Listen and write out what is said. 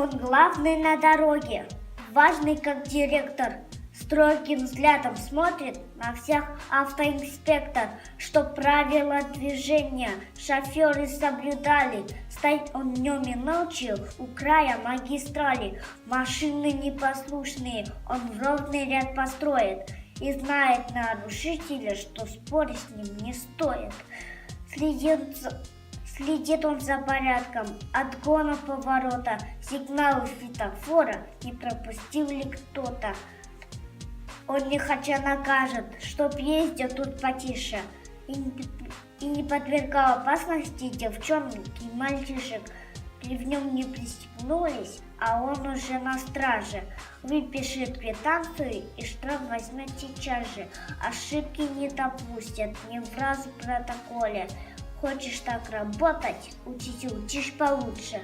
Он главный на дороге, важный как директор. Строгим взглядом смотрит на всех автоинспектор, чтоб правила движения шоферы соблюдали. Стоит он днем и ночью у края магистрали. Машины непослушные он в ровный ряд построит. И знает нарушителя, что спорить с ним не стоит. Следит он за порядком, отгона поворота, сигналы светофора, не пропустил ли кто-то. Он нехотя накажет, чтоб ездил тут потише и не подвергал опасности девчонок и мальчишек. В нем не пристегнулись, а он уже на страже. Выпишет квитанцию и штраф возьмет сейчас же. Ошибки не допустят ни в раз в протоколе. Хочешь так работать, учись получше.